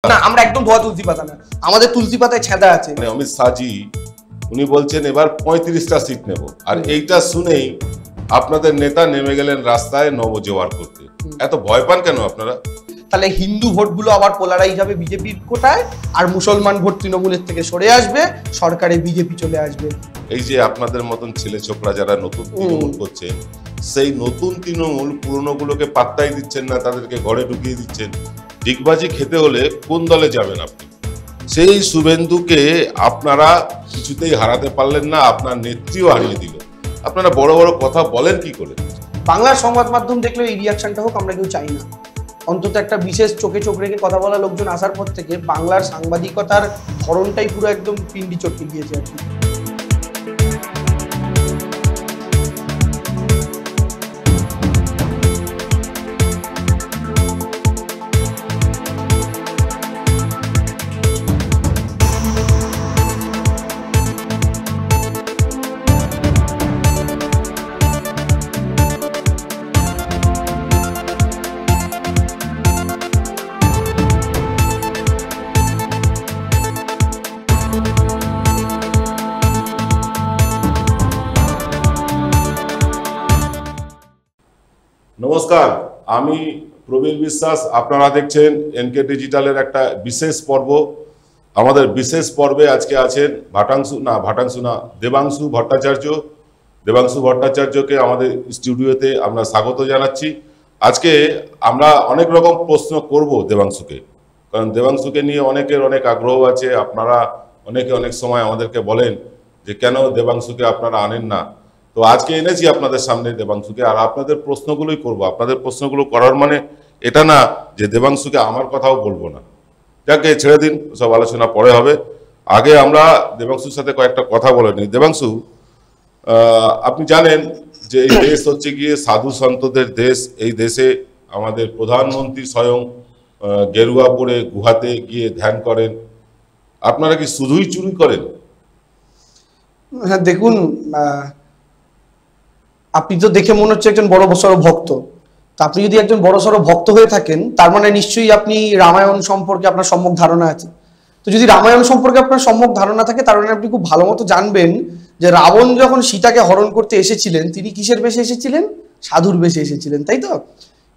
না আমরা একদম ধোয়া তুলসী পাতা না, আমাদের তুলসী পাতায় ছেঁদা আছে। অমিত শাহজি উনি বলছেন এবার 35টা সিট নেব, আর এইটা শুনেই আপনাদের নেতা নেমে গেলেন রাস্তায় নবজোয়ার করতে। এত ভয় পান কেন আপনারা? তাহলে হিন্দু ভোটগুলো আবার পোলারাইজ হবে বিজেপির কোটায়, আর মুসলমান ভোট তৃণমূলের থেকে সরে আসবে, সরকারে বিজেপি চলে আসবে। এই যে আপনাদের মতন ছেলে ছোকরা যারা নতুন তৃণমূল করছেন, সেই নতুন তৃণমূল পুরনো গুলোকে পাত্তাই দিচ্ছেন না, তাদেরকে ঘরে ঢুকিয়ে দিচ্ছেন। ডিগবাজি খেতে হলে কোন দলে যাবেন আপনি? সেই শুভেন্দুকে আপনারা কিছুতেই হারাতে পারলেন না, আপনার নেত্রীও হারিয়ে দিল। আপনারা বড় বড় কথা বলেন কি করে? বাংলার সংবাদ মাধ্যম দেখলে এই রিয়াকশনটা হোক আমরা কেউ চাই না। অন্তত একটা বিশেষ চোখে চোখ রেখে কথা বলা লোকজন আসার পর থেকে বাংলার সাংবাদিকতার ধরনটাই পুরো একদম পিন্ডি চটকে গিয়েছে আর কি। নমস্কার, আমি প্রবীর বিশ্বাস। আপনারা দেখছেন এনকে ডিজিটালের একটা বিশেষ পর্ব। আমাদের বিশেষ পর্বে আজকে আছেন দেবাংশু ভট্টাচার্য। দেবাংশু ভট্টাচার্যকে আমাদের স্টুডিওতে আমরা স্বাগত জানাচ্ছি। আজকে আমরা অনেক রকম প্রশ্ন করব দেবাংশুকে, কারণ দেবাংশুকে নিয়ে অনেকের অনেক আগ্রহ আছে। আপনারা অনেকে অনেক সময় আমাদেরকে বলেন যে কেন দেবাংশুকে আপনারা আনেন না। তো আজকে এনেছি আপনাদের সামনে দেবাংশুকে, আর আপনাদের প্রশ্নগুলোই করব। আপনাদের প্রশ্নগুলো করার মানে এটা না যে দেবাংশুকে আমার কথাও বলবো না, যাকে ছেড়ে দিন, সব আলোচনা পরে হবে। আগে আমরা দেবাংশুর সাথে কয়েকটা কথা বলে নিই। দেবাংশু, আপনি জানেন যে এই দেশ হচ্ছে গিয়ে সাধু সন্তদের দেশ। এই দেশে আমাদের প্রধানমন্ত্রী স্বয়ং গেরুয়া পরে গুহাতে গিয়ে ধ্যান করেন। আপনারা কি শুধুই চুরি করেন? হ্যাঁ দেখুন, আপনি তো দেখে মনে হচ্ছে একজন বড় সড় ভক্ত। তা আপনি যদি একজন বড় সড় ভক্ত হয়ে থাকেন, তার মানে নিশ্চয়ই আপনি রামায়ণ সম্পর্কে আপনার সম্যক ধারণা আছে। তো যদি রামায়ণ সম্পর্কে আপনার সম্যক ধারণা থাকে, তার মানে আপনি খুব ভালো মতো জানবেন যে রাবণ যখন সীতাকে হরণ করতে এসেছিলেন, তিনি কিসের বেশে এসেছিলেন? সাধুর বেশে এসেছিলেন, তাই তো?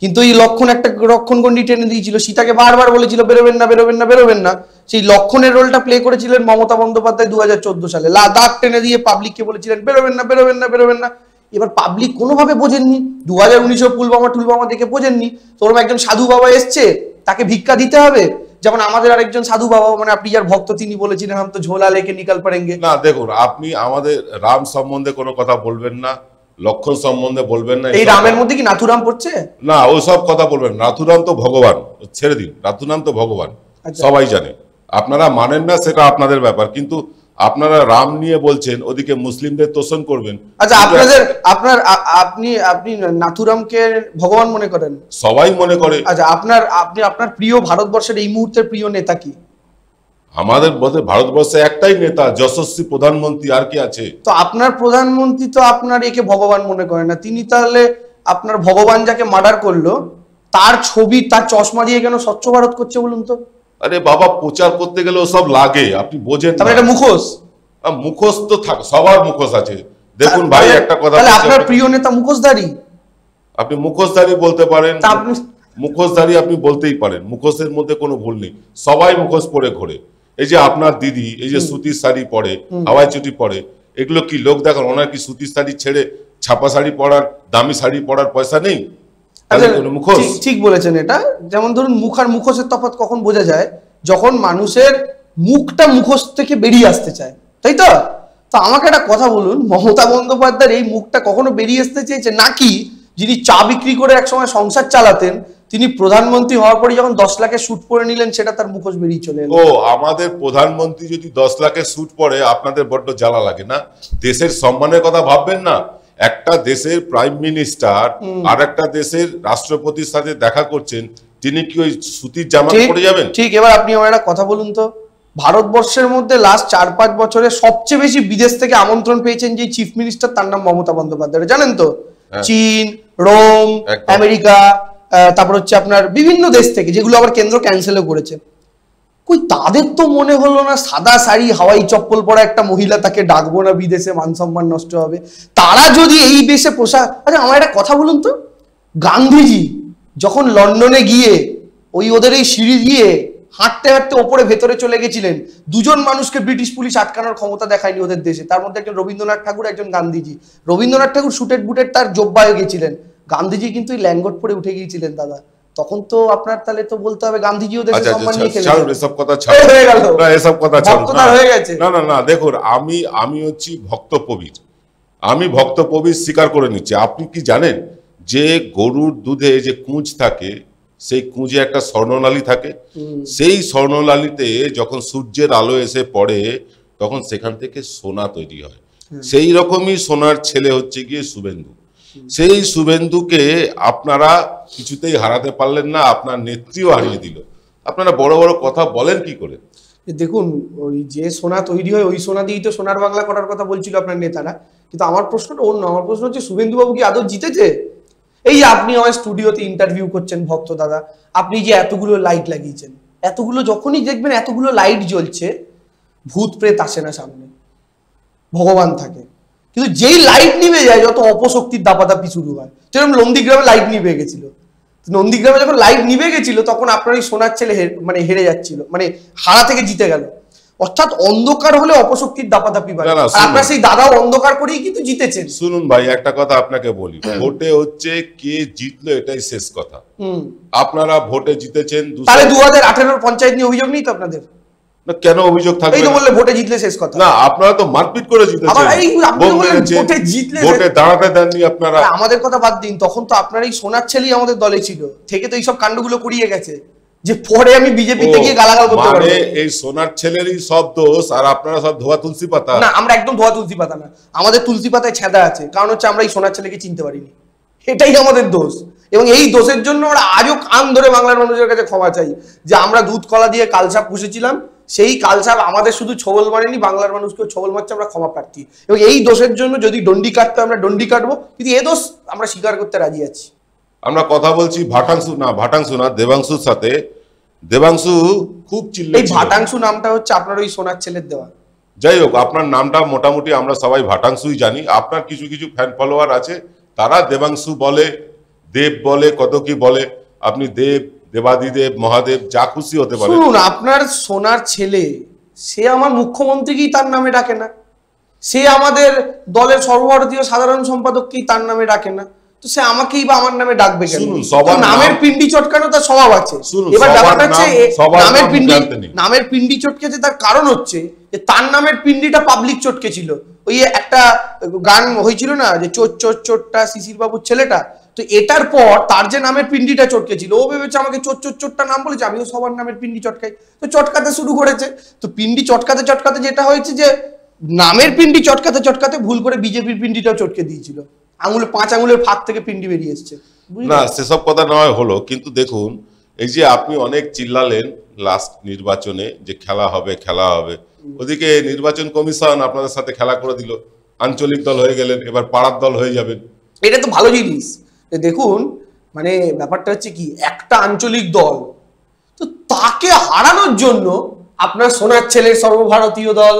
কিন্তু এই লক্ষণ একটা রক্ষণ গণ্ডি টেনে দিয়েছিল, সীতাকে বারবার বলেছিল বেরোবেন না, বেরোবেন না, বেরোবেন না। সেই লক্ষণের রোলটা প্লে করেছিলেন মমতা বন্দ্যোপাধ্যায় 2014 সালে। দাগ টেনে দিয়ে পাবলিককে বলেছিলেন বেরোবেন না, বেরোবেন না, বেরোবেন না। এবার পাবলিক কোনোভাবে বোঝেননি, 2019 পুলবামা দেখে বোঝেননি। তোরম একজন সাধু বাবা এসছে, তাকে ভিক্ষা দিতে হবে। যেমন আমাদের আরেকজন সাধু বাবা, মানে আপনি যার ভক্ত, তিনি বলেছিলেন হাম তো ঝোলা লেকে নিকাল পারেঙ্গে। না দেখুন, আপনি আমাদের রাম সম্বন্ধে কোনো কথা বলবেন না, লক্ষণ সম্বন্ধে বলবেন না। এই রামের মধ্যে কি নাথুরাম পড়ছে? না, ওইসব কথা বলবেন। নাথুরাম তো ভগবান, ছেড়ে দিন। নাথুরাম তো ভগবান, সবাই জানে। আপনারা মানেন না, সেটা আপনাদের ব্যাপার। কিন্তু আপনারা রাম নিয়ে বলছেন, ওদিকে মুসলিমদের তোষণ করবেন। আচ্ছা, আপনি নাথুরামকে ভগবান মনে করেন? সবাই মনে করে। আচ্ছা, আপনার প্রিয় ভারতবর্ষের এই মুহূর্তের প্রিয় নেতা কি? আমাদের ভারতবর্ষে একটাই নেতা, যশস্বী প্রধানমন্ত্রী। আর কি আছে? তো আপনার প্রধানমন্ত্রী তো আপনার একে ভগবান মনে করে না। তিনি তাহলে আপনার ভগবান যাকে মার্ডার করলো, তার ছবি, তার চশমা দিয়ে কেন স্বচ্ছ ভারত করছে বলুন তো? আরে বাবা, প্রচার করতে গেলে সব লাগে, আপনি বোঝেন না। এটা মুখোশ। মুখোশ তো সবার মুখোশ আছে। দেখুন ভাই, একটা কথা, আপনার প্রিয় নেতা মুখোশধারী। আপনি মুখোশধারী বলতে পারেন, মুখোশধারী আপনি বলতেই পারেন। মুখোশের মধ্যে কোনো ভুল নেই, সবাই মুখোশ পরে ঘোরে। এই যে আপনার দিদি, এই যে সুতির শাড়ি পরে, হাওয়াই চটি পরে, এগুলো কি লোক দেখান? ওনার কি সুতির শাড়ি ছেড়ে ছাপা শাড়ি পরার, দামি শাড়ি পরার পয়সা নেই? ঠিক বলেছেন এটা। যেমন ধরুন, মুখ আর মুখোশের তফাৎ কখন বোঝা যায়? যখন মানুষের মুখটা মুখোশ থেকে বেরিয়ে আসতে চায়, তাই তো? তো আমাকে একটা কথা বলুন, মমতা বন্দ্যোপাধ্যায়ের এই মুখটা কখনো বেরিয়ে আসতে চেয়েছে নাকি? যিনি চা বিক্রি করে একসময় সংসার চালাতেন, তিনি প্রধানমন্ত্রী হওয়ার পরে যখন 10 লাখের স্যুট পরে নিলেন, সেটা তার মুখোশ বেরিয়ে চলে এলো। ও, আমাদের প্রধানমন্ত্রী যদি 10 লাখের স্যুট পরে, আপনাদের বড্ড জ্বালা লাগে না? দেশের সম্মানের কথা ভাববেন না। একটা দেশের প্রাইম মিনিস্টার আর একটা দেশের রাষ্ট্রপতির সাথে দেখা করছেন, তিনি কি ওই সুতির জামা পরে যাবেন? ঠিক। এবার আপনি আমার একটা কথা বলুন তো, ভারতবর্ষের মধ্যে লাস্ট 4-5 বছরে সবচেয়ে বেশি বিদেশ থেকে আমন্ত্রণ পেয়েছেন যে চিফ মিনিস্টার, তার নাম মমতা বন্দ্যোপাধ্যায়, জানেন তো? চীন, রোম, আমেরিকা, তারপর হচ্ছে আপনার বিভিন্ন দেশ থেকে, যেগুলো আবার কেন্দ্র ক্যান্সেলও করেছে। ওই তাদের তো মনে হলো না সাদা শাড়ি হাওয়াই চপ্পল পরা একটা মহিলা, তাকে ডাকবো না, বিদেশে মান সম্মান নষ্ট হবে। তারা যদি এই বেশে পোশাক, আচ্ছা আমার একটা কথা বলুন তো, গান্ধীজি যখন লন্ডনে গিয়ে ওই ওদের এই সিঁড়ি দিয়ে হাঁটতে হাঁটতে ওপরে ভেতরে চলে গেছিলেন, দুজন মানুষকে ব্রিটিশ পুলিশ আটকানোর ক্ষমতা দেখায়নি ওদের দেশে, তার মধ্যে একজন রবীন্দ্রনাথ ঠাকুর, একজন গান্ধীজি। রবীন্দ্রনাথ ঠাকুর সুটেড বুটেড তার জোব্বায় গেছিলেন, গান্ধীজি কিন্তু এই ল্যাঙ্গট পরে উঠে গিয়েছিলেন দাদা। তখন তো আপনার তাহলে তো বলতে হবে গান্ধীজিও দেশে সম্মান নিয়ে খেলেছেন। এসব কথা ছাড়ুন, হয়ে গেল না এসব কথা ছাড়ুন, হয়ে গেছে। না না না দেখুন, আমি হচ্ছি ভক্ত কবির, আমি ভক্ত কবির স্বীকার করে নিচ্ছি। আপনি কি জানেন যে গরুর দুধে যে কুঁজ থাকে, সেই কুঁজে একটা স্বর্ণলালি থাকে, সেই স্বর্ণলালিতে যখন সূর্যের আলো এসে পড়ে তখন সেখান থেকে সোনা তৈরি হয়। সেই রকমই সোনার ছেলে হচ্ছে গিয়ে শুভেন্দু। সেই শুভেন্দুকে আপনারা কিছুতেই হারাতে পারলেন না, আপনার নেত্রীও হারিয়ে দিল। আপনারা বড় বড় কথা বলেন কি করে? দেখুন, ওই যে সোনা তৈরি হয় ওই সোনা দিয়েই তো সোনার বাংলা করার কথা বলছিল আপনার নেতারা। কিন্তু আমার প্রশ্নটা অন্য, আমার প্রশ্ন হচ্ছে শুভেন্দু বাবু কি আদৌ জিতেছে? এই যে আপনি আমার স্টুডিওতে ইন্টারভিউ করছেন ভক্ত দাদা, আপনি যে এতগুলো লাইট লাগিয়েছেন, এতগুলো যখনই দেখবেন এতগুলো লাইট জ্বলছে, ভূত প্রেত আসে না সামনে, ভগবান থাকে। কিন্তু যেই লাইট নিভে যায়, যত অপশক্তির দাপাদাপি শুরু হয়। যেরকম নন্দীগ্রামে লাইট নিভে গেছিল, নন্দীগ্রামে যখন লাইট নিভে গেছিল তখন আপনার ওই সোনার ছেলে মানে হেরে যাচ্ছিল, মানে হারা থেকে জিতে গেল। অর্থাৎ অন্ধকার হলে অপশক্তির দাপাদাপি বাড়ে। আপনার সেই দাদাও অন্ধকার করেই কিন্তু জিতেছেন। শুনুন ভাই, একটা কথা আপনাকে বলি, ভোটে হচ্ছে কে জিতলো এটাই শেষ কথা। আপনারা ভোটে জিতেছেন, তাহলে 2018 পঞ্চায়েত নিয়ে অভিযোগ নেই তো আপনাদের? না কেন অভিযোগ থাকবে? এই তো বললে ভোটে জিতলে শেষ কথা। না, আপনারা তো মারপিট করে জিতেছেন, ভোটে জিতলে ভোটে দাঁড়াতে দেননি আপনারা। আমাদের কথা বাদ দিন, তখন তো আপনার এই সোনার ছেলেই আমাদের দলে ছিল, থেকে তো এইসব কাণ্ডগুলো করিয়ে গেছে, যে পরে আমি বিজেপিতে গিয়ে গালাগাল করতে পারবো। মানে এই সোনার ছেলেরই সব দোষ, আর আপনারা সব ধোয়া তুলসী পাতা? না, আমরা একদম ধোয়া তুলসী পাতা না, আমাদের তুলসী পাতায় ছেঁদা আছে। কারণ হচ্ছে আমরা এই সোনার ছেলেকে চিনতে পারিনি, এটাই আমাদের দোষ। এবং এই দোষের জন্য আমরা আজও কান ধরে বাংলার মানুষের কাছে ক্ষমা চাই, যে আমরা দুধ কলা দিয়ে কালসাপ পুষেছিলাম, সেই কালসাপ আমাদের শুধু ছবল মারেনি, বাংলার মানুষকেও ছবল মারছে, আমরা ক্ষমা প্রার্থী। এবং এই দোষের জন্য যদি ডন্ডি কাটতে আমরা ডন্ডি কাটবো, কিন্তু এ দোষ আমরা স্বীকার করতে রাজি আছি। আমরা কথা বলছি ভাটাংশু না দেবাংশুর সাথে। দেবাংশু খুব চিল্লে, এই ভাটাংশু নামটা হচ্ছে আপনার ওই সোনার ছেলের দেওয়া। যাই হোক, আপনার নামটা মোটামুটি আমরা সবাই ভাটাংশুই জানি। আপনার কিছু কিছু ফ্যান ফলোয়ার আছে, তারা দেবাংশু বলে, দেব বলে, কত কি বলে। আপনি দেব, দেবাদিদেব, মহাদেব, যা খুশি হতে পারে। শুনুন, আপনার সোনার ছেলে সে আমার মুখ্যমন্ত্রীকেই তার নামে ডাকে না, সে আমাদের দলের সর্বভারতীয় সাধারণ সম্পাদককেই তার নামে ডাকে না, তো সে আমাকেই বা আমার নামে ডাকবে কেন? নামের পিন্ডি চটকানো তার স্বভাব আছে। এবার ব্যাপারটা হচ্ছে নামের পিন্ডি চটকেছে, তার কারণ হচ্ছে যে তার নামের পিন্ডিটা পাবলিক চটকে ছিল। ওই একটা গান হয়েছিল না, যে চোর চোর চোরটা শিশির বাবুর ছেলেটা, তো এটার পর তার যে নামের পিন্ডিটা চটকে ছিল, ও ভেবেছে আমাকে চোর চোর চোরটা নাম বলেছে, আমিও সবার নামের পিন্ডি চটকাই, তো চটকাতে শুরু করেছে। তো পিন্ডি চটকাতে চটকাতে যেটা হয়েছে, যে নামের পিন্ডি চটকাতে চটকাতে ভুল করে বিজেপির পিন্ডিটাও চটকে দিয়েছিল, 5 আঙুলের ফাঁক থেকে পিন্ডি বেরিয়ে এসছে। না, সেসব কথা নয় হলো, কিন্তু দেখুন এই যে আপনি অনেক চিল্লালেন লাস্ট নির্বাচনে যে খেলা হবে খেলা হবে, ওদিকে নির্বাচন কমিশন আপনাদের সাথে খেলা করে দিল, আঞ্চলিক দল হয়ে গেলেন, এবার পাড়ার দল হয়ে যাবেন। এটা তো ভালো জিনিস। দেখুন, মানে ব্যাপারটা হচ্ছে কি, একটা আঞ্চলিক দল, তো তাকে হারানোর জন্য আপনার সোনার ছেলের সর্বভারতীয় দল,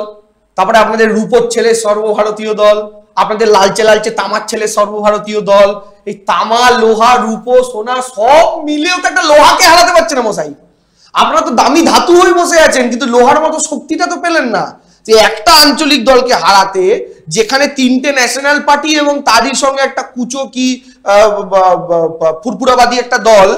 তারপরে আপনাদের রূপোর ছেলের সর্বভারতীয় দল, আপনাদের লালচে লালচে তামার ছেলের সর্বভারতীয় দল, এই তামা, লোহা, রূপো, সোনা সব মিলেও তো একটা লোহাকে হারাতে পারছে না মশাই। আপনারা তো দামি ধাতু হয়ে বসে আছেন, কিন্তু লোহার মতো শক্তিটা তো পেলেন না, যে একটা আঞ্চলিক দলকে হারাতে, যেখানে 3টে ন্যাশনাল পার্টি এবং তাদের সঙ্গে একটা কুচো কি ফুরফুরাবাদী একটা দল,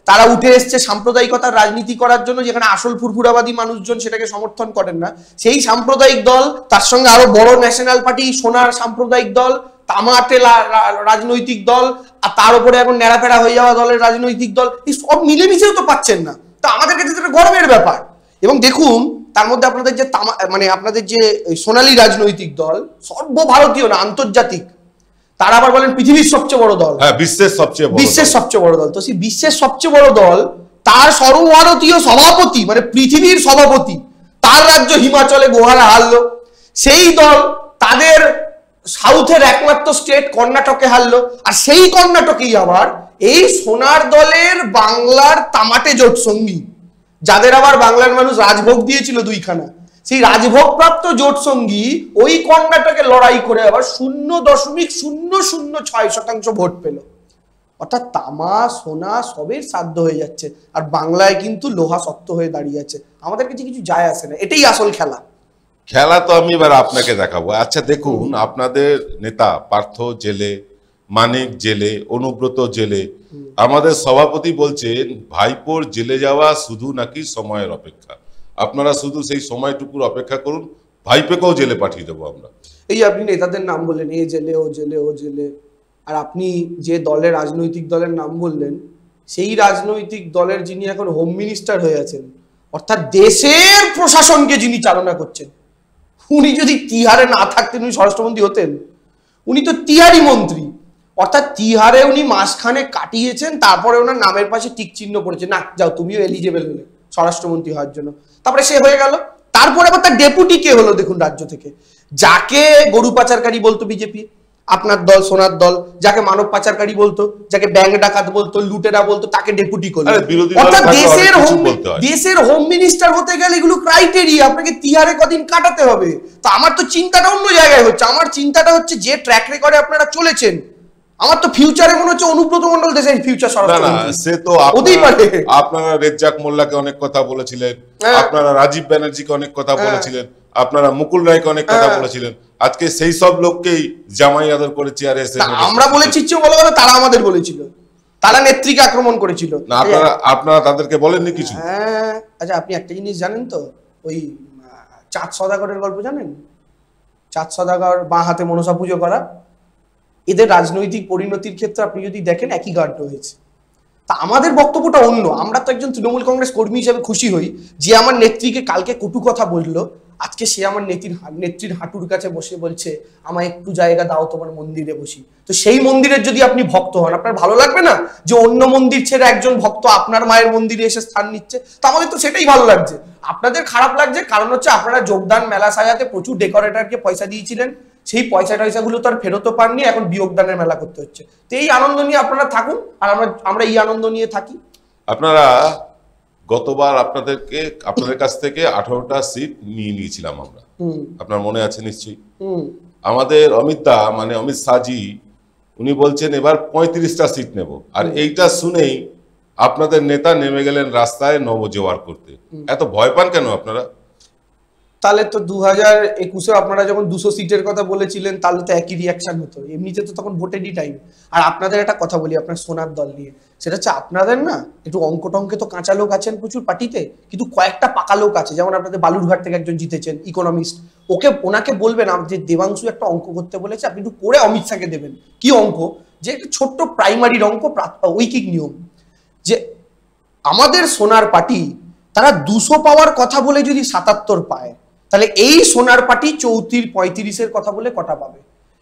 তারা উঠে এসছে সাম্প্রদায়িকতার রাজনীতি করার জন্য, যেখানে আসল ফুরফুরাবাদী মানুষজন সেটাকে সমর্থন করেন না। সেই সাম্প্রদায়িক দল, তার সঙ্গে আরো বড় ন্যাশনাল পার্টি, সোনার সাম্প্রদায়িক দল, তামাটে রাজনৈতিক দল, আর তার উপরে এখন ন্যাড়াফেড়া হয়ে যাওয়া দলের রাজনৈতিক দল, এই সব মিলেমিশেও তো পাচ্ছেন না। তো আমাদের কাছে এটা গর্বের ব্যাপার। এবং দেখুন, তার মধ্যে আপনাদের যে মানে আপনাদের যে সোনালী রাজনৈতিক দল, সর্বভারতীয় না, আন্তর্জাতিক, তারা আবার বলেন পৃথিবীর সবচেয়ে বড় দল, হ্যাঁ বিশ্বের সবচেয়ে বড় দল। তো সেই বিশ্বের সবচেয়ে বড় দল, তার সর্বভারতীয় সভাপতি, মানে পৃথিবীর সভাপতি, তার রাজ্য হিমাচলে গোহারা হারলো। সেই দল তাদের সাউথের একমাত্র স্টেট কর্ণাটকে হারলো, আর সেই কর্ণাটকেই আবার এই সোনার দলের বাংলার তামাটে জোট সঙ্গী, যাদের আবার বাংলার মানুষ রাজভোগ দিয়েছিল দুইখানা, সেই রাজভোগ প্রাপ্ত জোট সঙ্গী ওই কর্ণাটকে লড়াই করে আবার 0.006% ভোট পেল। অর্থাৎ তামা সোনা সবের সাধ্য হয়ে যাচ্ছে, আর বাংলায় কিন্তু লোহা শক্ত হয়ে দাঁড়িয়ে আছে। আমাদের কাছে কিছু যায় আসে না, এটাই আসল খেলা। খেলা তো আমি এবার আপনাকে দেখাবো। আচ্ছা দেখুন, আপনাদের নেতা পার্থ জেলে, মানিক জেলে, অনুব্রত জেলে, আমাদের সভাপতি বলছেন ভাইপোর জেলে যাওয়া শুধু নাকি সময়ের অপেক্ষা, আপনারা শুধু সেই সময়টুকুর অপেক্ষা করুন, ভাইপোকেও জেলে পাঠিয়ে দেবো আমরা। এই আপনি নেতাদের নাম বললেন, এ জেলে ও জেলে ও জেলে, আর আপনি যে দলের রাজনৈতিক দলের নাম বললেন সেই রাজনৈতিক দলের যিনি এখন হোম মিনিস্টার হয়ে আছেন, অর্থাৎ দেশের প্রশাসনকে যিনি চালনা করছেন, উনি যদি তিহারে না থাকতেন উনি স্বরাষ্ট্রমন্ত্রী হতেন? উনি তো তিহারি মন্ত্রী, অর্থাৎ তিহারে উনি মাসখানে কাটিয়েছেন, তারপরে ওনার নামের পাশে টিক চিহ্ন পড়েছে, না যাও তুমিও এলিজেবল হলে স্বরাষ্ট্রমন্ত্রী হওয়ার জন্য। তারপরে সে হয়ে গেল, তারপরে আবার তার ডেপুটি কে হলো দেখুন রাজ্য থেকে, যাকে গরু পাচারকারী বলতো বিজেপি, আপনার দল সোনার দল, যাকে মানব পাচারকারী বলতো, যাকে ব্যাংক ডাকাত বলতো, লুটেরা বলতো, তাকে ডেপুটি করলো। অর্থাৎ দেশের হোম মিনিস্টার হতে গেলে এগুলো ক্রাইটেরিয়া, আপনাকে তিহারে কদিন কাটাতে হবে। তো আমার তো চিন্তাটা অন্য জায়গায় হচ্ছে, আমার চিন্তাটা হচ্ছে যে ট্র্যাক রেকর্ডে আপনারা চলেছেন, আমার তো ফিউচারে মনে হচ্ছে অনুব্রত মণ্ডল দেশের ফিউচার স্বরাষ্ট্রমন্ত্রী। সে তো আপনারা রেজ্জাক মোল্লাকে অনেক কথা বলেছিলেন, আপনারা রাজীব ব্যানার্জিকে অনেক কথা বলেছিলেন, আপনারা মুকুল রায়কে অনেক কথা বলেছিলেন, আজকে সেই সব লোককেই জামাই আদর করে চেয়ারে এসে আমরা বলেছি, বলা কথা তারা আমাদের বলেছিল, তারা নেত্রীকে আক্রমণ করেছিল, না আপনারা তাদেরকে বলেননি কিছু? হ্যাঁ, আচ্ছা আপনি একটা জিনিস জানেন তো, ওই চাঁদ সদাগরের গল্প জানেন? চাঁদ সদাগর বাঁ হাতে মনসা পুজো করা, এদের রাজনৈতিক পরিণতির ক্ষেত্রে আপনি যদি দেখেন একই গাঢ় হয়েছে। তা আমাদের বক্তব্যটা অন্য। আমরা তো একজন তৃণমূল কংগ্রেস কর্মী হিসেবে খুশি হই যে আমার নেত্রীকে কালকে কটু কথা বললো, আজকে সে আমার নেত্রীর হাঁটুর কাছে বসে বলছে আমায় একটু জায়গা দাও তোমার মন্দিরে বসি। তো সেই মন্দিরের যদি আপনি ভক্ত হন, আপনার ভালো লাগবে না যে অন্য মন্দির ছেড়ে একজন ভক্ত আপনার মায়ের মন্দিরে এসে স্থান নিচ্ছে? তো আমাদের তো সেটাই ভালো লাগছে। আপনাদের খারাপ লাগছে কারণ হচ্ছে আপনারা যোগদান মেলা সাজাতে প্রচুর ডেকোরেটরকে পয়সা দিয়েছিলেন, সেই পয়সাগুলো তো আর ফেরতও পাননি, এখন বিয়োগদানের মেলা করতে হচ্ছে। তো এই আনন্দ নিয়ে আপনারা থাকুন, আর আমরা এই আনন্দ নিয়ে থাকি। আপনারা গতবার আপনাদের কাছ থেকে 18টা সিট নিয়ে নিয়েছিলাম আমরা, আপনার মনে আছে নিশ্চয়ই। আমাদের অমিত শাহজি উনি বলছেন এবার 35টা সিট নেব, আর এইটা শুনেই আপনাদের নেতা নেমে গেলেন রাস্তায় নবজোয়ার করতে। এত ভয় পান কেন আপনারা? তাহলে তো 2021-এ আপনারা যখন 200 সিটের কথা বলেছিলেন তাহলে তো একই রিয়াকশন হতো, এমনিতে তো তখন ভোটেরই টাইম। আর আপনাদের একটা কথা বলি আপনার সোনার দল নিয়ে, সেটা হচ্ছে আপনাদের না একটু অঙ্ক টঙ্কে তো কাঁচা লোক আছেন প্রচুর পার্টিতে, কিন্তু কয়েকটা পাকা লোক আছে, যেমন আপনাদের বালুরঘাট থেকে একজন জিতেছেন ইকোনমিস্ট, ওনাকে বলবেন যে দেবাংশু একটা অঙ্ক করতে বলেছে, আপনি একটু করে অমিত শাহকে দেবেন। কি অঙ্ক? যে একটা ছোট্ট প্রাইমারির অঙ্ক, ঐকিক নিয়ম, যে আমাদের সোনার পার্টি তারা 200 পাওয়ার কথা বলে যদি 77 পায়, তাহলে এই সোনার পার্টি 34-35-এর কথা বলে কটা পাবে?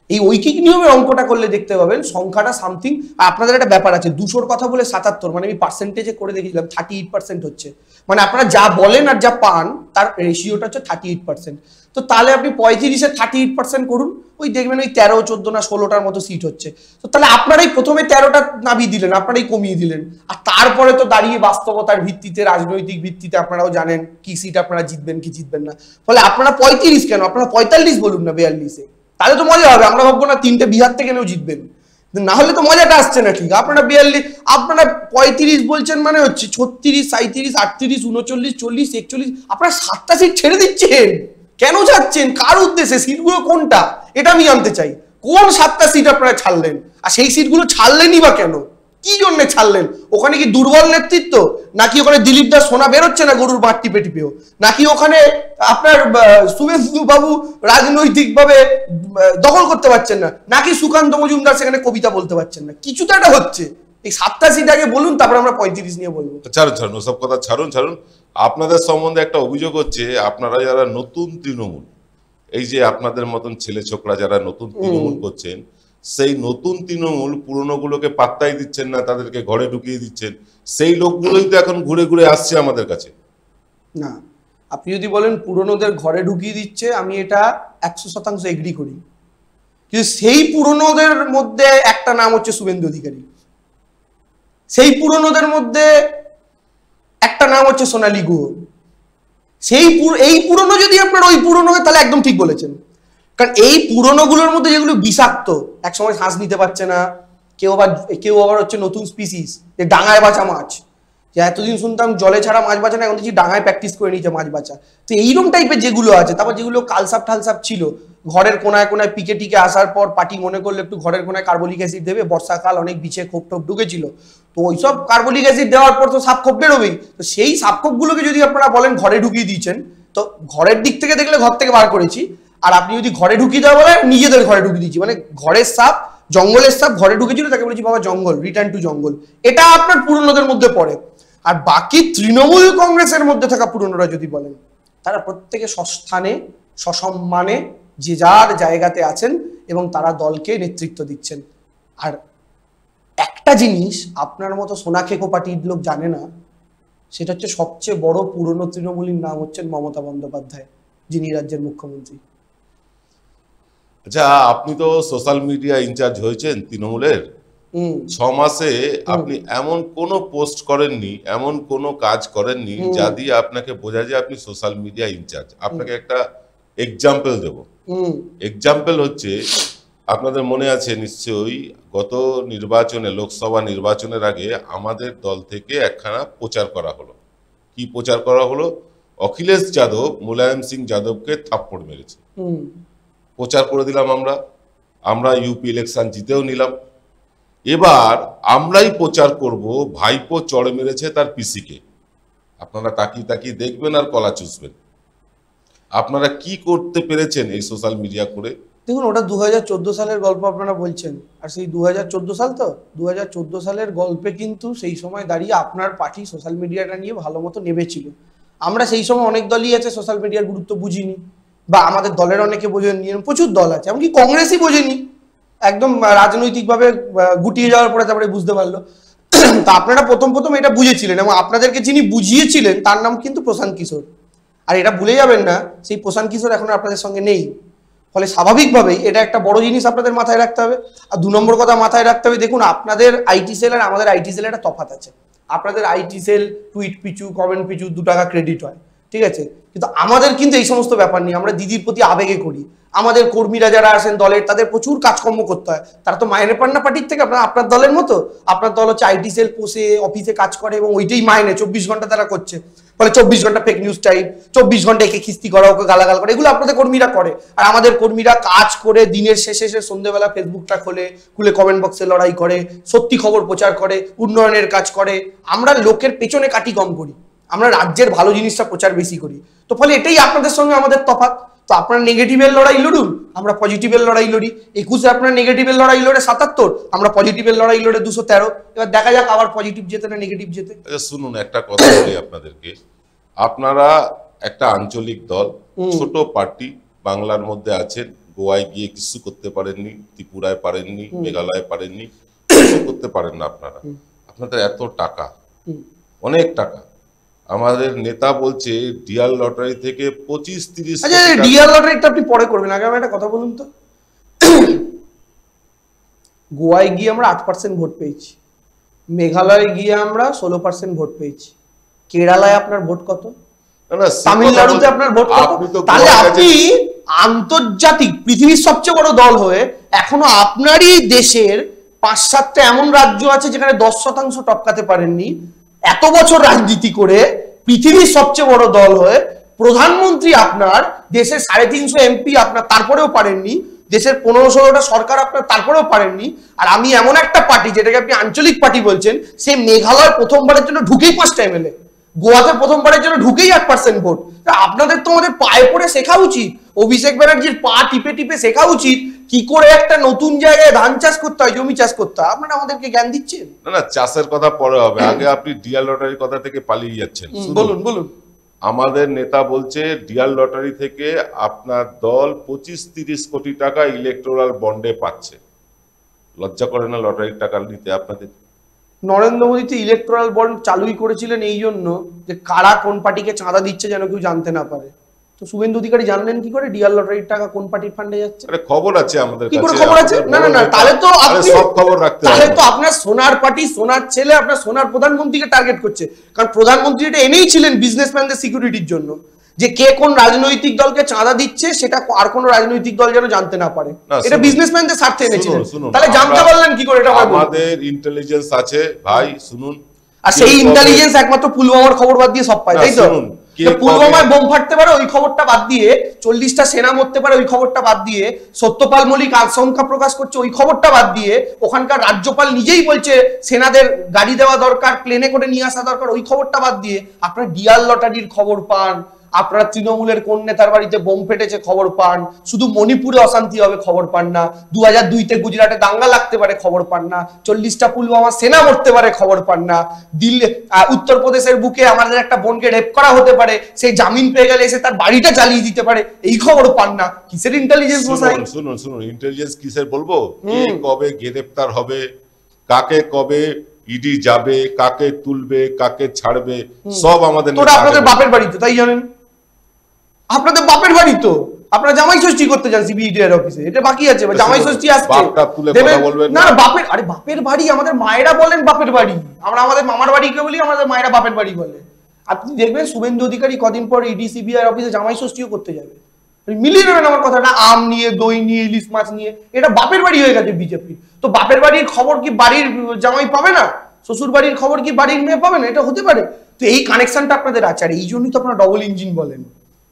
এই ঐকিক নিয়মের অঙ্কটা করলে দেখতে পাবেন সংখ্যাটা সামথিং। আপনাদের একটা ব্যাপার আছে, 200-র কথা বলে 77, মানে আমি পার্সেন্টেজে করে দেখেছিলাম 38% হচ্ছে, মানে আপনারা যা বলেন আর যা পান তার রেশিওটা হচ্ছে 38%। তো তাহলে আপনি 35-এ 38% করুন, ওই দেখবেন ওই 13, 14 না 16টার মতো সিট হচ্ছে। তো তাহলে আপনারাই প্রথমে 13টা নামিয়ে দিলেন, আপনারাই কমিয়ে দিলেন, আর তারপরে তো দাঁড়িয়ে বাস্তবতার ভিত্তিতে, রাজনৈতিক ভিত্তিতে আপনারাও জানেন কি সিট আপনারা জিতবেন কি জিতবেন না। ফলে আপনারা 35 কেন, আপনারা 45 বলুন না 42-এ, তাহলে তো মজা হবে। আমরা ভাববো না 3টে বিহার থেকে নিয়েও জিতবেন, না হলে তো মজাটা আসছে না। ঠিক আপনারা 42, আপনারা 35 বলছেন, মানে হচ্ছে 36, 37, 38, 39, 40, 41, আপনারা 7টা সিট ছেড়ে দিচ্ছেন। কেন যাচ্ছেন? কার উদ্দেশ্যে? সিটগুলো কোনটা এটা আমি জানতে চাই। কোন 7টা সিট আপনারা ছাড়লেন? আর সেই সিটগুলো ছাড়লেনই বা কেন? কি জন্য ছাড়লেন? ওখানে কি দুর্বল নেতৃত্ব, নাকি ওখানে দিলীপ দাস সোনা বেরোচ্ছে না গরুর বাট টিপে টিপেও, নাকি ওখানে আপনার শুভেন্দু বাবু রাজনৈতিকভাবে দখল করতে পারছেন না, নাকি সুকান্ত মজুমদার সেখানে কবিতা বলতে পারছেন না? কিছু তো একটা হচ্ছে। এই 7টা সিট আগে বলুন, তারপর আমরা 35 নিয়ে বলবো। ছাড়ুন ওসব কথা, ছাড়ুন। আপনাদের সম্বন্ধে একটা অভিযোগ হচ্ছে, আপনারা যারা নতুন তৃণমূল, এই যে আপনাদের মতন ছেলে ছোকরা যারা নতুন তৃণমূল করছেন, সেই নতুন তৃণমূল পুরনো গুলোকে পাত্তাই দিচ্ছেন না, তাদেরকে ঘরে ঢুকিয়ে দিচ্ছেন। সেই লোকগুলোই তো এখন ঘুরে ঘুরে আসছে আমাদের কাছে। না, আপনি যদি বলেন পুরনোদের ঘরে ঢুকিয়ে দিচ্ছে, আমি এটা 100% এগ্রি করি, কিন্তু সেই পুরনোদের মধ্যে একটা নাম হচ্ছে শুভেন্দু অধিকারী। সেই পুরনোদের মধ্যে একটা নাম হচ্ছে সোনালী গুহ। এই পুরনো যদি আপনার ওই পুরনো হয় তাহলে একদম ঠিক বলেছেন। কারণ এই পুরনোগুলোর মধ্যে যেগুলো বিষাক্ত, একসময় শ্বাস নিতে পারছে না, কেউ আবার হচ্ছে নতুন স্পিসিস, যে ডাঙায় বাঁচা মাছ, যে এতদিন শুনতাম জলে ছাড়া মাছ বাঁচা না, এখন দেখছি ডাঙায় প্র্যাকটিস করে নিচ্ছে মাছ বাঁচা। তো এইরকম টাইপের যেগুলো আছে, তারপর যেগুলো কালসাপ ঠালসাপ ছিল, ঘরের কোনায় কোনায় পিকে টিকে আসার পর পার্টি মনে করলে একটু ঘরের কোনায় কার্বলিক অ্যাসিড দেবে, বর্ষাকাল অনেক বিছে খোপ টোপ ঢুকেছিল, তো ওইসব কার্বলিক অ্যাসিড দেওয়ার পর তো সাপ খোপ বেরোবেই। তো সেই সাপ খোপগুলোকে যদি আপনারা বলেন ঘরে ঢুকিয়ে দিয়েছেন, তো ঘরের দিক থেকে দেখলে ঘর থেকে বার করেছি, আর আপনি যদি ঘরে ঢুকিয়ে দেওয়া বলেন নিজেদের ঘরে ঢুকিয়ে দিচ্ছি, মানে ঘরের সাপ, জঙ্গলের সাপ ঘরে ঢুকেছিল, তাকে বলেছি বাবা জঙ্গল, রিটার্ন টু জঙ্গল। এটা আপনার পুরনোদের মধ্যে পড়ে। আর বাকি তৃণমূল কংগ্রেসের মধ্যে থাকা পুরনোরা যদি বলেন, তারা প্রত্যেকে সস্থানে সসম্মানে যে যার জায়গাতে আছেন এবং তারা দলকে নেতৃত্ব দিচ্ছেন। আর একটা জিনিস আপনার মতো সোনাক্ষেকো পার্টির লোক জানে না, সেটা হচ্ছে সবচেয়ে বড় পুরনো তৃণমূলীর নাম হচ্ছেন মমতা বন্দ্যোপাধ্যায়, যিনি রাজ্যের মুখ্যমন্ত্রী। আচ্ছা, আপনি তো সোশ্যাল মিডিয়া ইনচার্জ হয়েছেন তৃণমূলের। 6 মাসে আপনি এমন কোনো পোস্ট করেননি, এমন কোনো কাজ করেননি যা দিয়ে আপনাকে বোঝা যায় আপনি সোশ্যাল মিডিয়া ইনচার্জ। আপনাকে একটা এক্সাম্পল দেব। এক্সাম্পল হচ্ছে, আপনাদের মনে আছে নিশ্চয়ই, গত নির্বাচনে, লোকসভা নির্বাচনের আগে আমাদের দল থেকে একখানা প্রচার করা হলো। কি প্রচার করা হলো? অখিলেশ যাদব মুলায়ম সিং যাদবকে থাপ্পড় মেরেছে। প্রচার করে দিলাম আমরা ইউপি ইলেকশন জিতেও নিলাম। এবার আমরাই প্রচার করব ভাইপো চড় মেরেছে তার পিসিকে। আপনারা তাকিয়ে তাকিয়ে দেখবেন আর কলা চুষবেন। আপনারা কি করতে পেরেছেন এই সোশ্যাল মিডিয়া করে? দেখুন, ওটা 2014 সালের গল্প আপনারা বলছেন, আর সেই 2014 সাল, তো 2014 সালের গল্পে কিন্তু সেই সময় দাঁড়িয়ে আপনার পার্টি সোশ্যাল মিডিয়াটা নিয়ে ভালো মতো নেমেছিল। আমরা সেই সময় অনেক দলই আছে সোশ্যাল মিডিয়ার গুরুত্ব বুঝিনি, বা আমাদের দলের অনেকে বোঝেনি, প্রচুর দল আছে, এমনকি কংগ্রেসই বোঝেনি, একদম রাজনৈতিকভাবে গুটিয়ে যাওয়ার পরে তারপরে বুঝতে পারলো। তা আপনারা প্রথম এটা বুঝেছিলেন, এবং আপনাদেরকে যিনি বুঝিয়েছিলেন তার নাম কিন্তু প্রশান্ত কিশোর। আর এটা ভুলে যাবেন না, সেই প্রশান্ত কিশোর এখন আপনাদের সঙ্গে নেই। ফলে স্বাভাবিকভাবেই এটা একটা বড় জিনিস আপনাদের মাথায় রাখতে হবে। আর 2 নম্বর কথা মাথায় রাখতে হবে, দেখুন আপনাদের আইটি সেল আর আমাদের আইটি সেলের একটা তফাৎ আছে। আপনাদের আইটি সেল টুইট পিছু, কমেন্ট পিছু 2 টাকা ক্রেডিট হয়, ঠিক আছে, কিন্তু আমাদের কিন্তু এই সমস্ত ব্যাপার নেই। আমরা দিদির প্রতি আবেগে করি। আমাদের কর্মীরা যারা আসেন দলের, তাদের প্রচুর কাজকর্ম করতে হয়, তারা তো মাইনে পান না পার্টির থেকে। আপনার দলের মতো, আপনার দল হচ্ছে আইটি সেল পোষে, অফিসে কাজ করে, এবং ওইটাই মাইনে 24 ঘন্টা তারা করছে। ফলে 24 ঘন্টা ফেক নিউজ টাইপ, 24 ঘন্টা একে খিস্তি করা, ওকে গালাগাল করে, এগুলো আপনাদের কর্মীরা করে। আর আমাদের কর্মীরা কাজ করে দিনের শেষে সন্ধ্যেবেলা ফেসবুকটা খুলে কমেন্ট বক্সে লড়াই করে, সত্যি খবর প্রচার করে, উন্নয়নের কাজ করে। আমরা লোকের পেছনে কাটি কম করি, আমরা রাজ্যের ভালো জিনিসটা প্রচার বেশি করি। তো ফলে এটাই আপনাদের সঙ্গে আমাদের তফাৎ। তো আপনারা নেগেটিভের লড়াই লড়ুন, আমরা পজিটিভের লড়াই লড়ি। 21-এ আপনারা নেগেটিভের লড়াই লড়ে 77, আমরা পজিটিভের লড়াই লড়ে 213। এবার দেখা যাক আবার পজিটিভ জেতে না নেগেটিভ জেতে। শুনুন, একটা কথা বলি আপনাদেরকে। আপনারা একটা আঞ্চলিক দল, ছোট পার্টি, বাংলার মধ্যে আছেন, গোয়ায় গিয়ে কিছু করতে পারেননি, ত্রিপুরায় পারেননি, মেঘালয় পারেননি, কিছু করতে পারেন না আপনারা। আপনাদের এত টাকা, অনেক টাকা। আমাদের নেতা বলছে ডিয়ার লটারি থেকে 25-30। আচ্ছা, ডিয়ার লটারিটা আপনি পরে করবেন, আগে আমি একটা কথা বলুন তো। গোয়ায় গিয়ে আমরা 8% ভোট পেয়েছি, মেঘালয়ে গিয়ে আমরা 16% ভোট পেয়েছি, কেরালায় আপনার ভোট কত, তামিলনাড়ুতে আপনার ভোট কত? তাহলে আপনি আন্তর্জাতিক পৃথিবীর সবচেয়ে বড় দল হয়ে এখনো আপনারই দেশের 5-7টা এমন রাজ্য আছে যেখানে 10% টপকাতে পারেননি। এত বছর রাজনীতি করে পৃথিবীর সবচেয়ে বড় দল হয়ে প্রধানমন্ত্রী আপনার, দেশের 350 এমপি আপনার, তারপরেও পারেননি। দেশের 15-16টা সরকার আপনার, তারপরেও পারেননি। আর আমি এমন একটা পার্টি যেটাকে আপনি আঞ্চলিক পার্টি বলছেন, সে মেঘালয় প্রথমবারের জন্য ঢুকেই 5টা এমএলএ, গোয়াতে প্রথমবারের জন্য ঢুকেই 8% ভোট। আপনাদের তো আমাদের পায়ে পড়ে শেখা উচিত, অভিষেক ব্যানার্জির পা টিপে টিপে শেখা উচিত কি করে একটা নতুন জায়গায় ধান চাষ করতে হয়, জমি চাষ করতে হয়। আপনারা আমাদেরকে জ্ঞান দিচ্ছেন। না, চাষের কথা পরে হবে, আগে আপনি ডিয়ার লটারির কথা থেকে পালিয়ে যাচ্ছেন। বলুন। আমাদের নেতা বলছে ডিয়ার লটারি থেকে আপনার দল 25-30 কোটি টাকা ইলেকটোরাল বন্ডে পাচ্ছে। লজ্জা করে না লটারির টাকা নিতে আপনাদের? নরেন্দ্র মোদী তো ইলেকটোরাল বন্ড চালুই করেছিলেন এই জন্য যে কারা কোন পার্টিকে চাঁদা দিচ্ছে যেন কেউ জানতে না পারে। তো শুভেন্দু অধিকারী জানলেন কি করে ডিআর লটারির টাকা কোন পার্টির ফান্ডে যাচ্ছে? আরে খবর আছে আমাদের কি করে কাছে, খবর আছে? আমাদের না বড় না না, নেতা, তাহলে তো আরে আপনি, সব খবর রাখতে তাহলে হবে। তো আপনার সোনার পার্টি, সোনার ছেলে আপনার সোনার প্রধানমন্ত্রীকে টার্গেট করছে। কারণ প্রধানমন্ত্রী এটা এনেই ছিলেন বিজনেসম্যানদের সিকিউরিটির জন্য, যে কে কোন রাজনৈতিক দলকে চাঁদা দিচ্ছে সেটা আর কোন রাজনৈতিক দল যেন জানতে না পারে। না, এটা শুনুন, বিজনেসম্যানদের স্বার্থে এনেছিলেন। শুনুন, তাহলে জানতে পারলেন কি করে এটা আমার বলুন। আমাদের ইন্টেলিজেন্স আছে ভাই, শুনুন। আর সেই ইন্টেলিজেন্স একমাত্র পুলওয়ামার খবর বাদ দিয়ে সব পায়, তাই তো? শুনুন, কে যে পুলওয়ামায় বোম ফাটতে পারে ওই খবরটা বাদ দিয়ে, 40টা সেনা মরতে পারে ওই খবরটা বাদ দিয়ে, সত্যপাল মল্লিক আশঙ্কা প্রকাশ করছে ওই খবরটা বাদ দিয়ে, ওখানকার রাজ্যপাল নিজেই বলছে সেনাদের গাড়ি দেওয়া দরকার, প্লেনে করে নিয়ে আসা দরকার, ওই খবরটা বাদ দিয়ে আপনারা ডিআর লটারির খবর পান, আপনারা তৃণমূলের কোন নেতার বাড়িতে বোম ফেটেছে খবর পান, শুধু মণিপুরে অশান্তি হবে খবর পান না, 2002-তে গুজরাটে দাঙ্গা লাগতে পারে খবর পান না, 40টা পুলওয়ামা সেনা মরতে পারে খবর পান না, দিল্লি উত্তরপ্রদেশের বুকে আমাদের একটা বোনকে রেপ করা হতে পারে, সেই জামিন পেয়ে গেলে এসে তার বাড়িটা জ্বালিয়ে দিতে পারে, এই খবর পান না। কিসের ইন্টেলিজেন্স মশাই? শুনুন, ইন্টেলিজেন্স কিসের বলবো? কে কবে গ্রেফতার হবে, কাকে কবে ইডি যাবে, কাকে তুলবে, কাকে ছাড়বে, সব আমাদের তোরা আপনাদের বাপের বাড়ি তো, তাই জানেন? আপনাদের বাপের বাড়ি তো, আপনারা জামাই ষষ্ঠী করতে যান সিবিআই এর অফিসে, এটা বাকি আছে, জামাই ষষ্ঠী আসছে, বাপটা তুলে কথা বলবেন না বাপের, আরে বাপের বাড়ি আমাদের মায়েরা বলেন বাপের বাড়ি, আমরা আমাদের মামার বাড়িকে বলি, আমাদের মায়েরা বাপের বাড়ি বলে। আপনি দেখবেন শুভেন্দু অধিকারী কদিন পর ইডি সিবিআই অফিসে জামাই ষষ্ঠীও করতে যাবে। মিলিয়ে নেবেন আমার কথাটা, আম নিয়ে, দই নিয়ে, ইলিশ মাছ নিয়ে, এটা বাপের বাড়ি হয়ে গেছে বিজেপি। তো বাপের বাড়ির খবর কি বাড়ির জামাই পাবে না? শ্বশুর বাড়ির খবর কি বাড়ির মেয়ে পাবে না? এটা হতে পারে? তো এই কানেকশনটা আপনাদের আছে, আর এই জন্যই তো আপনারা ডবল ইঞ্জিন বলেন।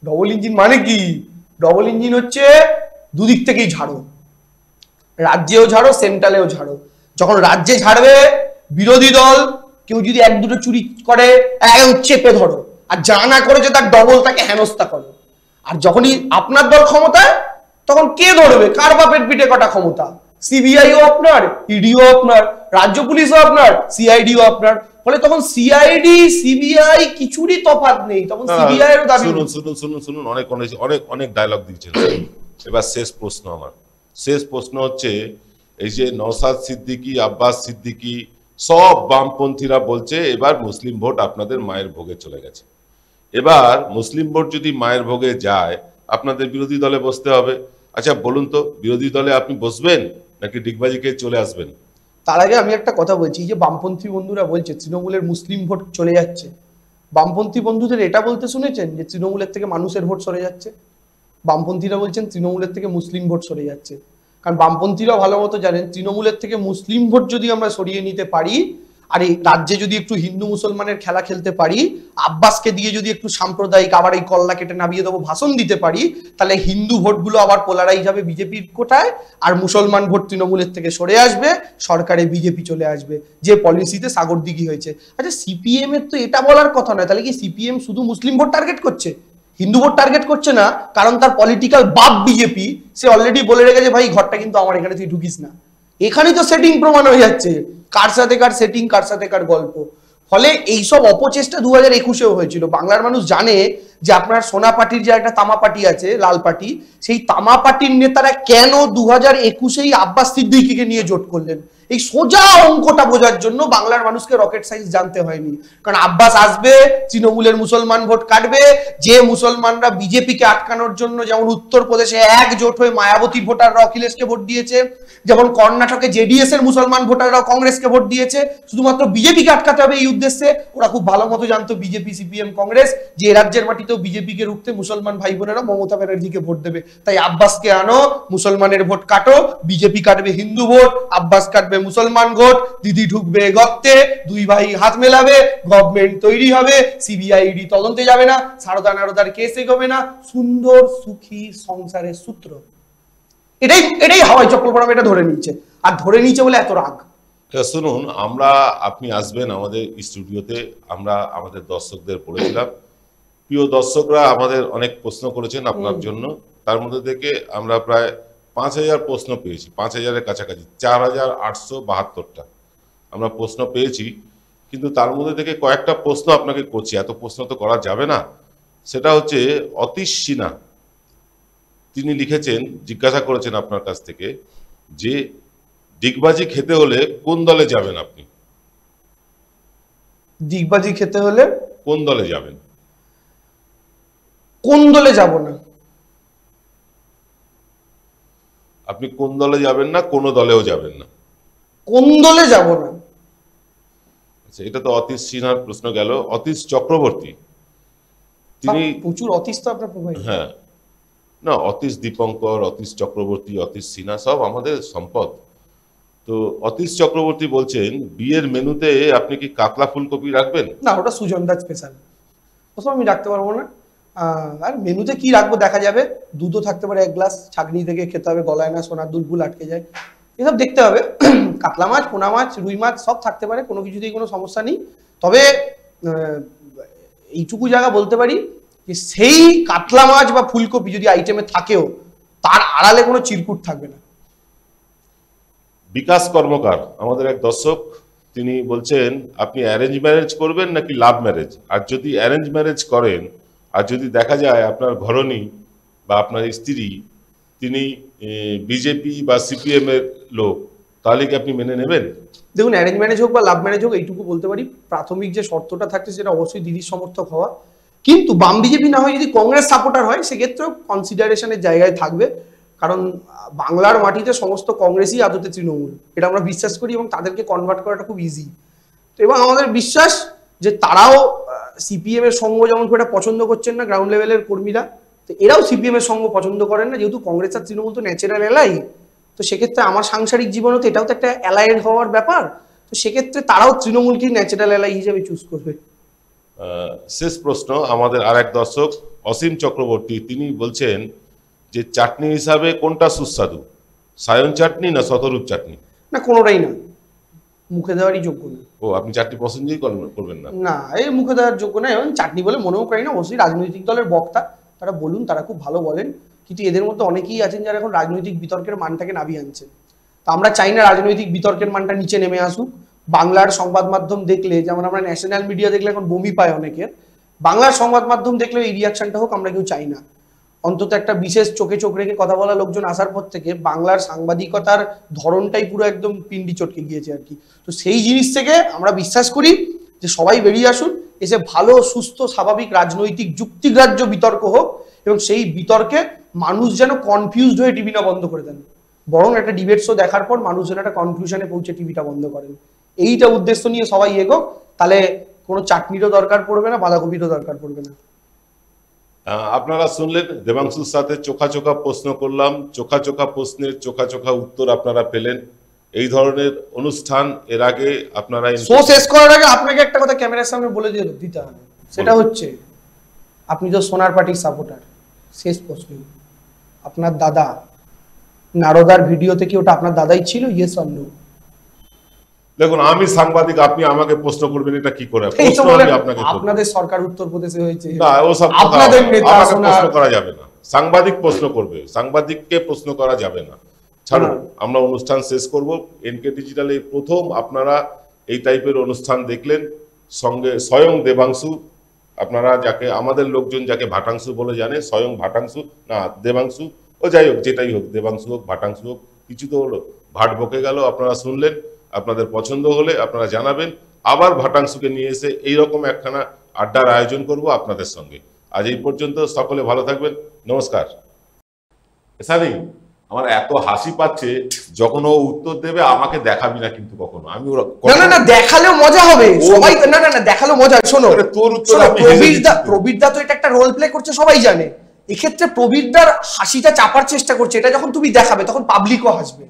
ডবল ইঞ্জিন মানে কি? ডবল ইঞ্জিন হচ্ছে দুদিক থেকেই ঝাড়ো, রাজ্যেও ঝাড়ো, সেন্ট্রালেও ঝাড়ো। যখন রাজ্যে ঝাড়বে বিরোধী দল কেউ যদি এক দুটো চুরি করে একদম চেপে ধরো, আর যা না করেছে তার ডবল তাকে হেনস্থা করো। আর যখনই আপনার দল ক্ষমতায়, তখন কে ধরবে? কার বাপের পিঠে কটা ক্ষমতা? সিবিআইও আপনার, ইডিও আপনার, রাজ্য পুলিশও আপনার, সিআইডিও আপনার। ফলে তখন সিআইডি সিবিআই কিছুরই তফাৎ নেই, তখন সিবিআই এরও দাবি। শুনুন, অনেক অনেক অনেক অনেক ডায়লগ দিচ্ছেন। এবার শেষ প্রশ্ন, আমার শেষ প্রশ্ন হচ্ছে, এই যে নওশাদ সিদ্দিকী, আব্বাস সিদ্দিকী, সব বামপন্থীরা বলছে এবার মুসলিম ভোট আপনাদের মায়ের ভোগে চলে গেছে। এবার মুসলিম ভোট যদি মায়ের ভোগে যায়, আপনাদের বিরোধী দলে বসতে হবে। আচ্ছা বলুন তো, বিরোধী দলে আপনি বসবেন নাকি ডিগবাজিকে চলে আসবেন? তার আগে আমি একটা কথা বলছি, যে বামপন্থী বন্ধুরা বলছে তৃণমূলের মুসলিম ভোট চলে যাচ্ছে, বামপন্থী বন্ধুদের এটা বলতে শুনেছেন যে তৃণমূলের থেকে মানুষের ভোট সরে যাচ্ছে? বামপন্থীরা বলছেন তৃণমূলের থেকে মুসলিম ভোট সরে যাচ্ছে। কারণ বামপন্থীরাও ভালো মতো জানেন, তৃণমূলের থেকে মুসলিম ভোট যদি আমরা সরিয়ে নিতে পারি, আর এই রাজ্যে যদি একটু হিন্দু মুসলমানের খেলা খেলতে পারি, আব্বাসকে দিয়ে যদি একটু সাম্প্রদায়িক আবার এই কল্লা কেটে নামিয়ে দেবো ভাষণ দিতে পারি, তাহলে হিন্দু ভোটগুলো আবার পোলারাইজ হবে বিজেপির কোটায়, আর মুসলমান ভোট তৃণমূলের থেকে সরে আসবে, সরকারে বিজেপি চলে আসবে, যে পলিসিতে সাগরদিঘি হয়েছে। আচ্ছা সিপিএম এর তো এটা বলার কথা নয়, তাহলে কি সিপিএম শুধু মুসলিম ভোট টার্গেট করছে, হিন্দু ভোট টার্গেট করছে না? কারণ তার পলিটিক্যাল বাপ বিজেপি, সে অলরেডি বলে রেখেছে ভাই ঘরটা কিন্তু আমার, এখানে তুই ঢুকিস না। এখানেই তো সেটিং প্রমাণ হয়ে যাচ্ছে, কার সাথে কার সেটিং, কার সাথে কার গল্প। ফলে এইসব অপচেষ্টা 2021-এও হয়েছিল। বাংলার মানুষ জানে যে আপনার সোনা পার্টির যে একটা তামা পার্টি আছে, লাল পার্টি, সেই তামা পার্টির নেতারা কেন 2021-এই আব্বাস সিদ্দিকীকে নিয়ে জোট করলেন। এই সোজা অঙ্কটা বোঝার জন্য বাংলার মানুষকে রকেট সায়েন্স জানতে হয়নি। কারণ আব্বাস আসবে, তৃণমূলের মুসলমান ভোট কাটবে, যে মুসলমানরা বিজেপিকে আটকানোর জন্য যেমন উত্তরপ্রদেশে একজোট হয়ে মায়াবতী ভোটাররা অখিলেশকে ভোট দিয়েছে, যেমন কর্ণাটকে জেডিএস এর মুসলমান ভোটাররাও কংগ্রেসকে ভোট দিয়েছে, শুধুমাত্র বিজেপিকে আটকাতে হবে এই উদ্দেশ্যে। ওরা খুব ভালো মতো জানতো বিজেপি, সিপিএম, কংগ্রেস, যে রাজ্যের মাটিতেও বিজেপিকে রুখতে মুসলমান ভাই বোনেরা মমতা ব্যানার্জিকে ভোট দেবে। তাই আব্বাসকে আনো, মুসলমানের ভোট কাটো, বিজেপি কাটবে হিন্দু ভোট, আব্বাস কাটবে মুসলমান ভোট, দিদি ঢুকবে গর্তে, দুই ভাই হাত মেলাবে, গভর্নমেন্ট তৈরি হবে, সিবিআই ইডি তদন্তে যাবে না, সারদা নারদার কেস এগোবে না, সুন্দর সুখী সংসারের সূত্র। এটাই হাওয়াই চক্রবর্তী এটা ধরে নিচ্ছে, আর ধরে নিচ্ছে বলে এত রাগ। শুনুন, আপনি আসবেন আমাদের স্টুডিওতে, আমরা আমাদের দর্শকদের বলেছিলাম, প্রিয় দর্শকরা আমাদের অনেক প্রশ্ন করেছেন আপনার জন্য, তার মধ্যে থেকে আমরা প্রায় 5000 প্রশ্ন পেয়েছি, 5000-এর কাছাকাছি, 4872টা আমরা প্রশ্ন পেয়েছি। কিন্তু তার মধ্যে থেকে কয়েকটা প্রশ্ন আপনাকে করছি, এত প্রশ্ন তো করা যাবে না। সেটা হচ্ছে অতীশ সিনহা, তিনি লিখেছেন, জিজ্ঞাসা করেছেন আপনার কাছ থেকে যে ডিগবাজি খেতে হলে কোন দলে যাবেন আপনি? ডিগবাজি খেতে হলে কোন দলে যাবেন? কোন দলে যাব না? আপনি কোন দলে যাবেন না, কোনো দলেও যাবেন না? কোন দলে যাব না? আচ্ছা, এটা তো অতীশ সিনহার প্রশ্ন গেল। অতীশ চক্রবর্তী তিনি, প্রচুর অতীশ তো আপনার প্রোফাইল। হ্যাঁ, না, অতীশ দীপঙ্কর, অতীশ চক্রবর্তী, অতীশ সিনহা সব আমাদের সম্পদ। তো অতীশ চক্রবর্তী বলছেন, বিয়ের মেনুতে আপনি কি কাতলা ফুলকপি রাখবেন? না, ওটা সুজন দা স্পেশাল, ওসব আমি রাখতে পারবো না। আর মেনুতে কি রাখবো দেখা যাবে। দুধও থাকতে পারে 1 গ্লাস, ছাগনি থেকে খেতে হবে, গলায় না সোনার দুল ফুল আটকে যায়, এসব দেখতে হবে। কাতলা মাছ, পোনা মাছ, রুই মাছ সব থাকতে পারে, কোনো কিছুতেই কোনো সমস্যা নেই। তবে এইটুকু জায়গা বলতে পারি যে সেই কাতলা মাছ বা ফুলকপি যদি আইটেমে থাকেও, তার আড়ালে কোনো চিরকুট থাকবে না। বিকাশ কর্মকার আমাদের এক দর্শক, তিনি বলছেন আপনি অ্যারেঞ্জ ম্যারেজ করবেন নাকি লাভ ম্যারেজ? আর যদি অ্যারেঞ্জ ম্যারেজ করেন, আর যদি দেখা যায় আপনার ঘরণী বা আপনার স্ত্রী তিনি বিজেপি বা সিপিএম এর লোক, তাহলে কি আপনি মেনে নেবেন? দেখুন, অ্যারেঞ্জ ম্যারেজ হোক বা লাভ ম্যারেজ হোক, এইটুকু বলতে পারি প্রাথমিক যে শর্তটা থাকছে সেটা অবশ্যই দিদির সমর্থক হওয়া। কিন্তু বাম বিজেপি না হয় যদি কংগ্রেস সাপোর্টার হয়, সেক্ষেত্রেও কনসিডারেশনের জায়গায় থাকবে। কারণ বাংলার মাটিতে সমস্ত কংগ্রেসই আদতে তৃণমূল, এটা আমরা বিশ্বাস করি, এবং তাদেরকে কনভার্ট করাটা খুব ইজি। তো এবং আমাদের বিশ্বাস যে তারাও সিপিএম এর সঙ্গ যেমন খুব একটা পছন্দ করছেন না গ্রাউন্ড লেভেলের কর্মীরা, তো এরাও সিপিএম এর সঙ্গ পছন্দ করেন না, যেহেতু কংগ্রেস আর তৃণমূল তো ন্যাচারাল এলাই। তো সেক্ষেত্রে আমার সাংসারিক জীবনে তো এটাও তো একটা অ্যালায়েড হওয়ার ব্যাপার। তো সেক্ষেত্রে তারাও তৃণমূলকেই ন্যাচারাল এলাই হিসেবে চুজ করবে। শেষ প্রশ্ন আমাদের আর এক দর্শক অসীম চক্রবর্তী, তিনি বলছেন যে চাটনি হিসাবে কোনটা সুস্বাদু, সায়ন চাটনি না শতরূপ চাটনি? না, কোনোটাই না, মুখে দেওয়ারই যোগ্য না। ও, আপনি চাটনি পছন্দই করবেন না? না, এই মুখে দেওয়ার যোগ্য না, এবং চাটনি বলে মনেও করি না। অবশ্যই রাজনৈতিক দলের বক্তা, তারা বলুন, তারা খুব ভালো বলেন, কিন্তু এদের মধ্যে অনেকেই আছেন যারা এখন রাজনৈতিক বিতর্কের মানটাকে নামিয়ে আনছেন। তো আমরা চাই না রাজনৈতিক বিতর্কের মানটা নিচে নেমে আসুক। বাংলার সংবাদ মাধ্যম দেখলে, যেমন আমরা ন্যাশনাল মিডিয়া দেখলে এখন বমি পায় অনেকের, বাংলার সংবাদ মাধ্যম দেখলে এই রিয়াকশনটা হোক, আমরা কেউ চাই না। অন্তত একটা বিশেষ চোখে চোখ রেখে কথা বলা লোকজন আসার পর থেকে বাংলার সাংবাদিকতার ধরনটাই পুরো একদম পিন্ডি চটকে গিয়েছে আর কি। তো সেই জিনিস থেকে আমরা বিশ্বাস করি যে সবাই বেরিয়ে আসুন, এসে ভালো সুস্থ স্বাভাবিক রাজনৈতিক যুক্তিগ্রাহ্য বিতর্ক হোক, এবং সেই বিতর্কে মানুষ যেন কনফিউজড হয়ে টিভি না বন্ধ করে দেন, বরং একটা ডিবেট শো দেখার পর মানুষ যেন একটা কনক্লুশনে পৌঁছে টিভিটা বন্ধ করেন। এইটা উদ্দেশ্য নিয়ে সবাই এগোক, তাহলে কোনো চাটনিরও দরকার পড়বে না, বাঁধাকপিরও দরকার পড়বে না। আপনারা শুনলেন, দেবাংশুর সাথে চোখা চোখা প্রশ্ন করলাম, চোখা চোখা প্রশ্নের চোখা চোখা উত্তর আপনারা পেলেন। এই ধরনের অনুষ্ঠান এর আগে আপনারা শো শেষ করার আগে আপনাকে একটা কথা ক্যামেরার সামনে বলে দিতে হবে, সেটা হচ্ছে আপনি তো সোনার পার্টির সাপোর্টার। শেষ প্রশ্ন, আপনার দাদা নারদার ভিডিওতে কি ওটা আপনার দাদাই ছিল? Yes or no? দেখুন, আমি সাংবাদিক, আপনি আমাকে প্রশ্ন করবেন, এটা কি করে? আপনাদের সরকার উত্তরপ্রদেশে হয়েছে, না, ওসব আপনাদের নেতা প্রশ্ন করা যাবে না। সাংবাদিক প্রশ্ন করবে, সাংবাদিককে প্রশ্ন করা যাবে না। ছাড়ুন, আমরা অনুষ্ঠান শেষ করব। এনকে ডিজিটালে প্রথম আপনারা এই টাইপের অনুষ্ঠান দেখলেন, সঙ্গে স্বয়ং দেবাংশু, আপনারা যাকে আমাদের লোকজন যাকে ভাটাংশু বলে জানে, স্বয়ং ভাটাংশু না দেবাংশু, ও যাই হোক, যেটাই হোক, দেবাংশু হোক ভাটাংশু হোক, কিছু তো হলো, ভাট বকে গেল। আপনারা শুনলেন, আপনাদের পছন্দ হলে আপনারা জানাবেন। আবার ভাটাংশুকে নিয়ে এসে এইরকম একখানা আড্ডার আয়োজন করব আপনাদের সঙ্গে। আজ এই পর্যন্ত, সকলে ভালো থাকবেন, নমস্কার। সানি, আমার এত হাসি পাচ্ছে, যখন ও উত্তর দেবে আমাকে দেখাবি না কিন্তু কখনো। আমি না দেখালেও মজা হবে, সবাই না দেখালেও মজা। শোনো, তোর উত্তর প্রবীরদা তো এটা একটা রোল প্লে করছে, সবাই জানে। এক্ষেত্রে প্রবীরদার হাসিটা চাপার চেষ্টা করছে, এটা যখন তুমি দেখাবে তখন পাবলিকও হাসবে।